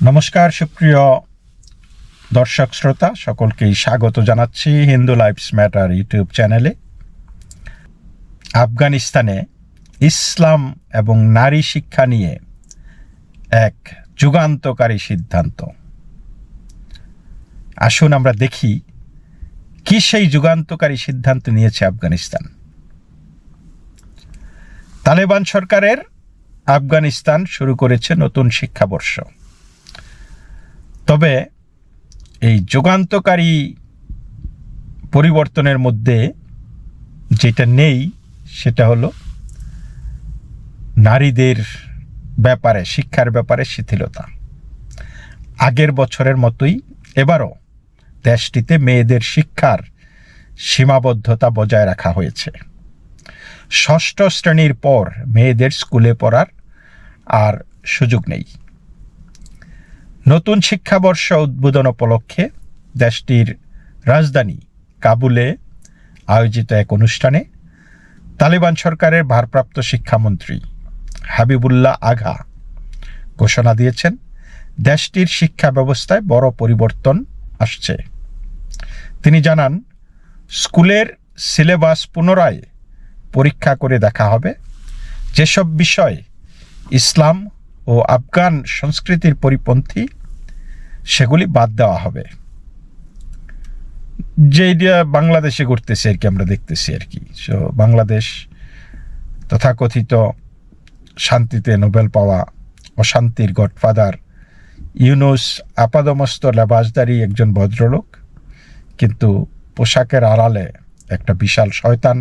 নমস্কার সুপ্রিয় দর্শক শ্রোতা সকলকেই স্বাগত জানাচ্ছি হিন্দু লাইফস ম্যাটার ইউটিউব চ্যানেলে। আফগানিস্তানে ইসলাম এবং নারী শিক্ষা নিয়ে এক যুগান্তকারী সিদ্ধান্ত। আসুন আমরা দেখি কি সেই যুগান্তকারী সিদ্ধান্ত নিয়েছে আফগানিস্তান। তালেবান সরকারের আফগানিস্তান শুরু করেছে নতুন শিক্ষাবর্ষ। তবে এই যুগান্তকারী পরিবর্তনের মধ্যে যেটা নেই সেটা হলো নারীদের ব্যাপারে, শিক্ষার ব্যাপারে শিথিলতা। আগের বছরের মতোই এবারও দেশটিতে মেয়েদের শিক্ষার সীমাবদ্ধতা বজায় রাখা হয়েছে। ষষ্ঠ শ্রেণীর পর মেয়েদের স্কুলে পড়ার আর সুযোগ নেই। নতুন শিক্ষাবর্ষ উদ্বোধন উপলক্ষে দেশটির রাজধানী কাবুলে আয়োজিত এক অনুষ্ঠানে তালেবান সরকারের ভারপ্রাপ্ত শিক্ষামন্ত্রী হাবিবুল্লাহ আগা ঘোষণা দিয়েছেন, দেশটির শিক্ষা ব্যবস্থায় বড় পরিবর্তন আসছে। তিনি জানান, স্কুলের সিলেবাস পুনরায় পরীক্ষা করে দেখা হবে। যেসব বিষয় ইসলাম ও আফগান সংস্কৃতির পরিপন্থী সেগুলি বাদ দেওয়া হবে। যেটা বাংলাদেশে ঘটতেছে আর কি, আমরা দেখতেছি আর কি। বাংলাদেশ তথাকথিত শান্তিতে নোবেল পাওয়া অশান্তির গডফাদার ইউনুস আপাদমস্ত লেবাসদারি একজন ভদ্রলোক, কিন্তু পোশাকের আড়ালে একটা বিশাল শয়তান।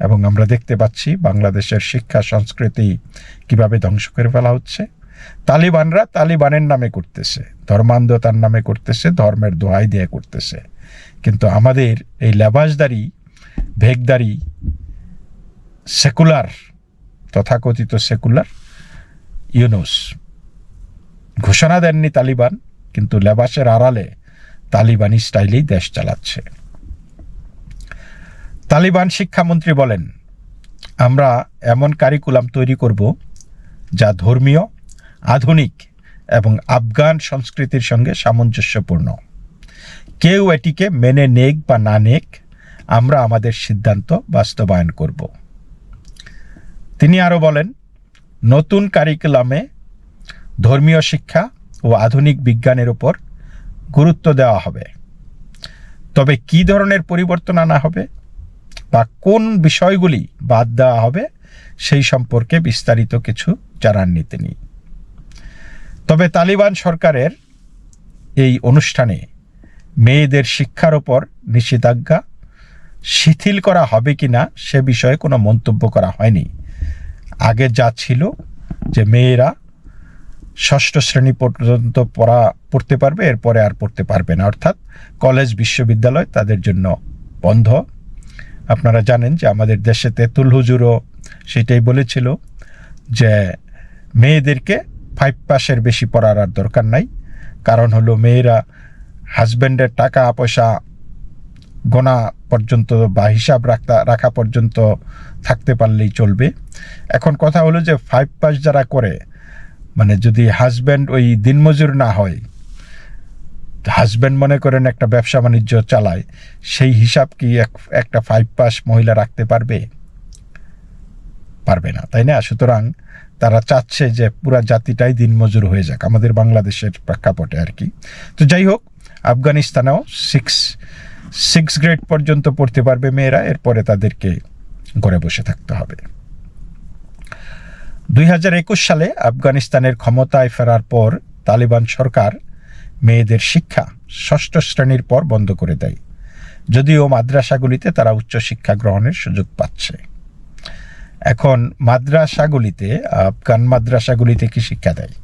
এবং আমরা দেখতে পাচ্ছি বাংলাদেশের শিক্ষা সংস্কৃতি কিভাবে ধ্বংস করে ফেলা হচ্ছে। তালিবানরা তালিবানের নামে করতেছে, ধর্মান্ধতার নামে করতেছে, ধর্মের দোহাই দিয়ে করতেছে। কিন্তু আমাদের এই লেবাসদারি ভেগদারি সেকুলার, তথাকথিত সেকুলার ইউনুস ঘোষণা দেননি তালিবান, কিন্তু লেবাসের আড়ালে তালিবানি স্টাইলেই দেশ চালাচ্ছে। তালিবান শিক্ষামন্ত্রী বলেন, আমরা এমন কারিকুলাম তৈরি করব যা ধর্মীয়, আধুনিক এবং আফগান সংস্কৃতির সঙ্গে সামঞ্জস্যপূর্ণ। কেউ এটিকে মেনে নেক বা না নেক, আমরা আমাদের সিদ্ধান্ত বাস্তবায়ন করব। তিনি আরও বলেন, নতুন কারিকুলামে ধর্মীয় শিক্ষা ও আধুনিক বিজ্ঞানের উপর গুরুত্ব দেওয়া হবে। তবে কী ধরনের পরিবর্তন আনা হবে বা কোন বিষয়গুলি বাদ দেওয়া হবে সেই সম্পর্কে বিস্তারিত কিছু জানাননি তিনি। তবে তালিবান সরকারের এই অনুষ্ঠানে মেয়েদের শিক্ষার ওপর নিষেধাজ্ঞা শিথিল করা হবে কিনা সে বিষয়ে কোনো মন্তব্য করা হয়নি। আগে যা ছিল যে মেয়েরা ষষ্ঠ শ্রেণী পর্যন্ত পড়তে পারবে, এরপরে আর পড়তে পারবে না, অর্থাৎ কলেজ বিশ্ববিদ্যালয় তাদের জন্য বন্ধ। আপনারা জানেন যে আমাদের দেশে তেতুল হুজুরও সেটাই বলেছিল যে মেয়েদেরকে 5 পাসের বেশি পড়ার আর দরকার নাই। কারণ হলো মেয়েরা হাজব্যান্ডের টাকা পয়সা গোনা পর্যন্ত বা হিসাব রাখা পর্যন্ত থাকতে পারলেই চলবে। এখন কথা হলো যে 5 পাস যারা করে, মানে যদি হাজব্যান্ড ওই দিনমজুর না হয়, হাজব্যান্ড মনে করেন একটা ব্যবসা বাণিজ্য চালায়, সেই হিসাব কি একটা 5 পাস মহিলা রাখতে পারবে? পারবে না, তাই না? সুতরাং তারা চাচ্ছে যে পুরা জাতিটাই দিনমজুর হয়ে যাক, আমাদের বাংলাদেশের প্রেক্ষাপটে আর কি। তো যাই হোক, আফগানিস্তানেও 6 গ্রেড পর্যন্ত পড়তে পারবে মেয়েরা, এরপরে তাদেরকে ঘরে বসে থাকতে হবে। 2021 সালে আফগানিস্তানের ক্ষমতায় ফেরার পর তালিবান সরকার মেয়েদের শিক্ষা ষষ্ঠ শ্রেণীর পর বন্ধ করে দেয়, যদিও মাদ্রাসাগুলিতে তারা উচ্চশিক্ষা গ্রহণের সুযোগ পাচ্ছে। এখন মাদ্রাসাগুলিতে, আফগান মাদ্রাসাগুলিতে কি শিক্ষা দেয়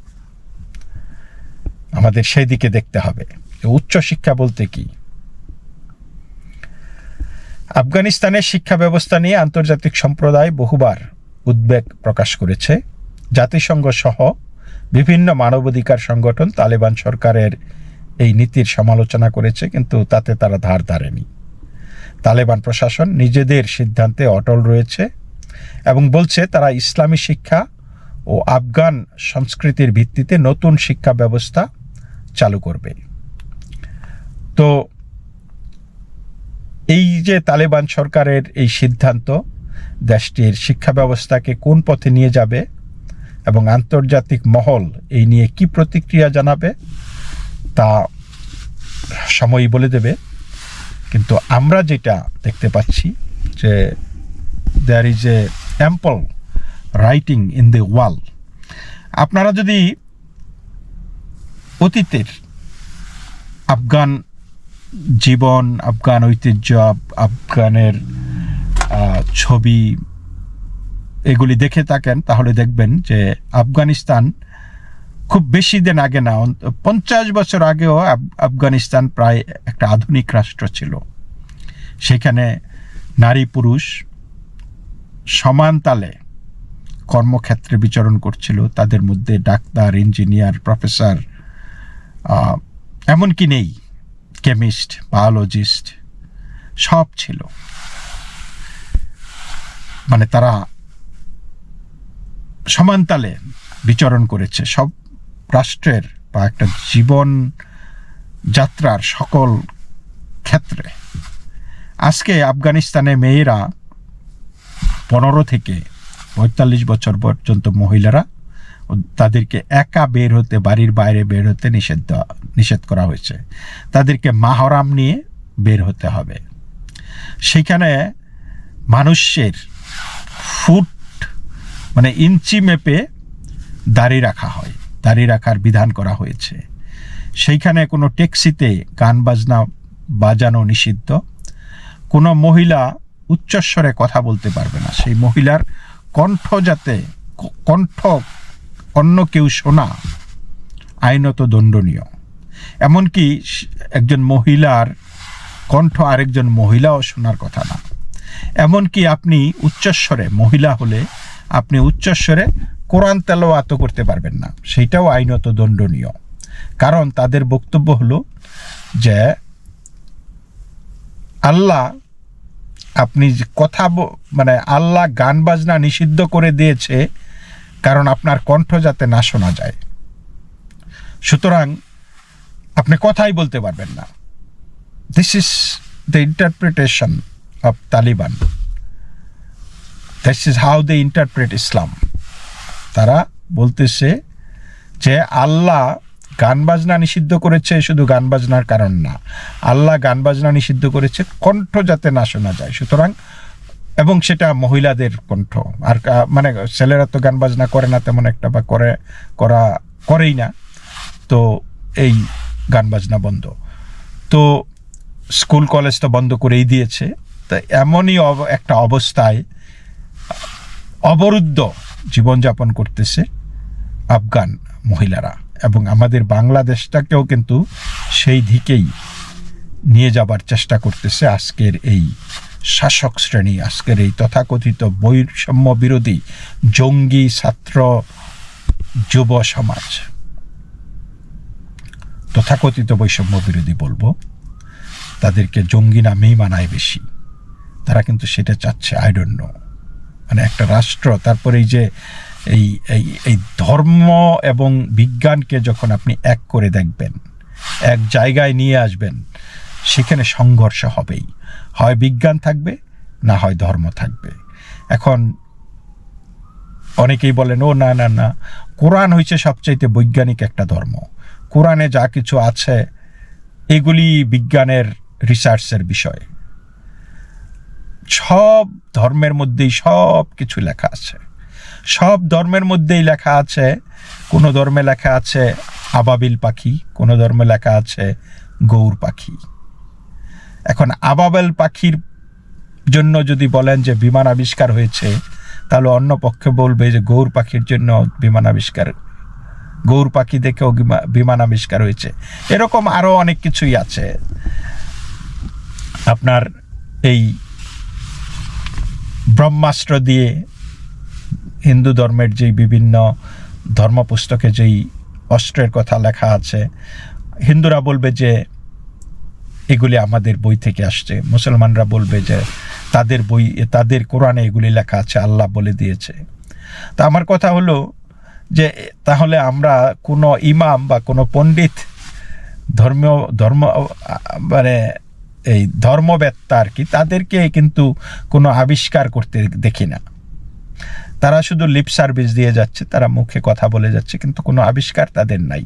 আমাদের সেই দিকে দেখতে হবে। উচ্চশিক্ষা বলতে কি? আফগানিস্তানের শিক্ষা ব্যবস্থা নিয়ে আন্তর্জাতিক সম্প্রদায় বহুবার উদ্বেগ প্রকাশ করেছে। জাতিসংঘ সহ বিভিন্ন মানবাধিকার সংগঠন তালেবান সরকারের এই নীতির সমালোচনা করেছে, কিন্তু তাতে তারা ধার ধারেনি। তালেবান প্রশাসন নিজেদের সিদ্ধান্তে অটল রয়েছে এবং বলছে তারা ইসলামী শিক্ষা ও ও আফগান সংস্কৃতির ভিত্তিতে নতুন শিক্ষা ব্যবস্থা চালু করবে। তো এই যে তালেবান সরকারের এই সিদ্ধান্ত দেশটির শিক্ষা ব্যবস্থাকে কোন পথে নিয়ে যাবে এবং আন্তর্জাতিক মহল এই নিয়ে কি প্রতিক্রিয়া জানাবে তা সময়ই বলে দেবে। কিন্তু আমরা যেটা দেখতে পাচ্ছি যে there is a ample writing in the wall. আপনারা যদি অতীতের আফগান জীবন, আফগান ঐতিহ্য, আফগানের ছবি এগুলি দেখে থাকেন তাহলে দেখবেন যে আফগানিস্তান খুব বেশি দিন আগে না, 50 বছর আগেও আফগানিস্তান প্রায় একটা আধুনিক রাষ্ট্র ছিল। সেখানে নারী পুরুষ সমান তালে কর্মক্ষেত্রে বিচরণ করছিল। তাদের মধ্যে ডাক্তার, ইঞ্জিনিয়ার, প্রফেসর, এমনকি নেই কেমিস্ট, বায়োলজিস্ট, সব ছিল। মানে তারা সমানতালে বিচরণ করেছে সব রাষ্ট্রের বা একটা জীবন যাত্রার সকল ক্ষেত্রে। আজকে আফগানিস্তানে মেয়েরা 15 থেকে 45 বছর পর্যন্ত মহিলারা, তাদেরকে একা বের হতে, বাড়ির বাইরে বের হতে নিষেধ করা হয়েছে। তাদেরকে মাহরাম নিয়ে বের হতে হবে। সেখানে মানুষের ফুট মানে ইঞ্চি মেপে দাড়ি রাখা হয়, দাড়ি রাখার বিধান করা হয়েছে। সেইখানে কোনো ট্যাক্সিতে গান বাজনা বাজানো নিষিদ্ধ। কোনো মহিলা উচ্চস্বরে কথা বলতে পারবে না। সেই মহিলার কণ্ঠ অন্য কেউ শোনা আইনত দণ্ডনীয়। এমনকি একজন মহিলার কণ্ঠ আরেকজন মহিলাও শোনার কথা না। এমনকি আপনি উচ্চস্বরে, মহিলা হলে আপনি উচ্চস্বরে কোরআন তেলাওয়াত করতে পারবেন না, সেইটাও আইনত দণ্ডনীয়। কারণ তাদের বক্তব্য হলো যে আল্লাহ, আপনি মানে আল্লাহ গান বাজনা নিষিদ্ধ করে দিয়েছে কারণ আপনার কণ্ঠ যাতে না শোনা যায়। সুতরাং আপনি কথাই বলতে পারবেন না। This is the interpretation of Taliban. This is how they interpret Islam. তারা বলতেছে যে আল্লাহ গান বাজনা নিষিদ্ধ করেছে শুধু গান বাজনার কারণ না, আল্লাহ গান বাজনা নিষিদ্ধ করেছে কণ্ঠ যাতে না শোনা যায়। সুতরাং, এবং সেটা মহিলাদের কণ্ঠ, আর মানে ছেলেরা তো গান বাজনা করে না তেমন একটা, বা করেই না, তো এই গান বাজনা বন্ধ। তো স্কুল কলেজ তো বন্ধ করেই দিয়েছে। তো এমনই একটা অবস্থায় অবরুদ্ধ জীবনযাপন করতেছে আফগান মহিলারা, এবং আমাদের বাংলাদেশটাকেও কিন্তু সেই দিকেই নিয়ে যাবার চেষ্টা করতেছে আজকের এই শাসক শ্রেণী, আজকের এই তথাকথিত বৈষম্য বিরোধী জঙ্গি ছাত্র যুব সমাজ। তথাকথিত বৈষম্য বিরোধী বলবো, তাদেরকে জঙ্গি নামেই মানায় বেশি। তারা কিন্তু সেটা চাচ্ছে, আই ডোন্ট নো। মানে একটা রাষ্ট্র, তারপরে এই যে এই ধর্ম এবং বিজ্ঞানকে যখন আপনি এক করে দেখবেন, এক জায়গায় নিয়ে আসবেন, সেখানে সংঘর্ষ হবেই। হয় বিজ্ঞান থাকবে, না হয় ধর্ম থাকবে। এখন অনেকেই বলেন, ও না না না, কোরআন হচ্ছে সবচাইতে বৈজ্ঞানিক একটা ধর্ম, কোরআনে যা কিছু আছে এগুলি বিজ্ঞানের রিসার্চের বিষয়। সব ধর্মের মধ্যেই সব কিছু লেখা আছে, সব ধর্মের মধ্যেই লেখা আছে। কোনো ধর্মে লেখা আছে আবাবিল পাখি, কোনো ধর্মে লেখা আছে গৌর পাখি। এখন আবাবিল পাখির জন্য যদি বলেন যে বিমান আবিষ্কার হয়েছে, তাহলে অন্য পক্ষে বলবে যে গৌর পাখির জন্য বিমান আবিষ্কার, গৌর পাখি দেখেও বিমান আবিষ্কার হয়েছে। এরকম আরও অনেক কিছুই আছে। আপনার এই ব্রহ্মাস্ত্র দিয়ে হিন্দু ধর্মের যেই বিভিন্ন ধর্মপুস্তকে যেই অস্ত্রের কথা লেখা আছে, হিন্দুরা বলবে যে এগুলি আমাদের বই থেকে আসছে, মুসলমানরা বলবে যে তাদের বই, তাদের কোরআনে এগুলি লেখা আছে, আল্লাহ বলে দিয়েছে। তা আমার কথা হলো, যে তাহলে আমরা কোনো ইমাম বা কোনো পণ্ডিত ধর্ম মানে এই ধর্মবেত্তা আর কি, তাদেরকে কিন্তু কোনো আবিষ্কার করতে দেখি না। তারা শুধু লিপ সার্ভিস দিয়ে যাচ্ছে, তারা মুখে কথা বলে যাচ্ছে, কিন্তু কোনো আবিষ্কার তাদের নাই।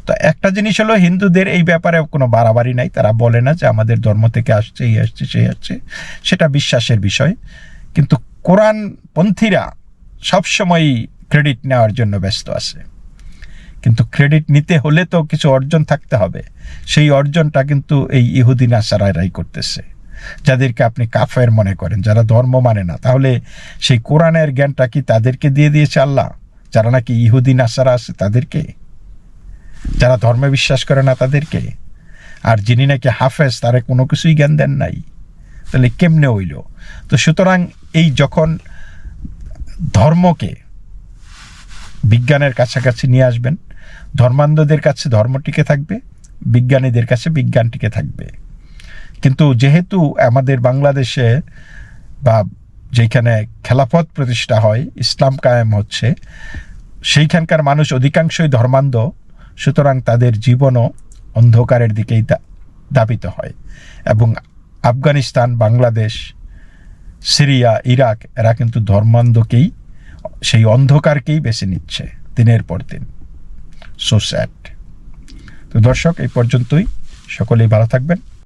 তো একটা জিনিস হলো, হিন্দুদের এই ব্যাপারে কোনো বাড়াবাড়ি নাই। তারা বলে না যে আমাদের ধর্ম থেকে আসছে, এই আসছে, সেই আসছে, সেটা বিশ্বাসের বিষয়। কিন্তু কোরআনপন্থীরা সবসময়ই ক্রেডিট নেওয়ার জন্য ব্যস্ত আছে। কিন্তু ক্রেডিট নিতে হলে তো কিছু অর্জন থাকতে হবে। সেই অর্জনটা কিন্তু এই ইহুদি নাসারারাই করতেছে, যাদেরকে আপনি কাফের মনে করেন, যারা ধর্ম মানে না। তাহলে সেই কোরআনের জ্ঞানটা কি তাদেরকে দিয়ে দিয়েছে আল্লাহ, যারা নাকি ইহুদি নাসারা আছে তাদেরকে, যারা ধর্মে বিশ্বাস করে না তাদেরকে? আর যিনি নাকি হাফেজ, তারে কোনো কিছুই জ্ঞান দেন নাই, তাহলে কেমনে হইল? তো সুতরাং এই যখন ধর্মকে বিজ্ঞানের কাছাকাছি নিয়ে আসবেন, ধর্মান্ধদের কাছে ধর্ম টিকে থাকবে, বিজ্ঞানীদের কাছে বিজ্ঞান টিকে থাকবে। কিন্তু যেহেতু আমাদের বাংলাদেশে বা যেখানে খেলাফত প্রতিষ্ঠা হয়, ইসলাম কায়েম হচ্ছে, সেইখানকার মানুষ অধিকাংশই ধর্মান্ধ, সুতরাং তাদের জীবনও অন্ধকারের দিকেই ধাবিত হয়। এবং আফগানিস্তান, বাংলাদেশ, সিরিয়া, ইরাক, এরা কিন্তু ধর্মান্ধকেই, সেই অন্ধকারকেই বেছে নিচ্ছে দিনের পর দিন। So sad. তো দর্শক, এই পর্যন্তই। সকলেই ভালো থাকবেন।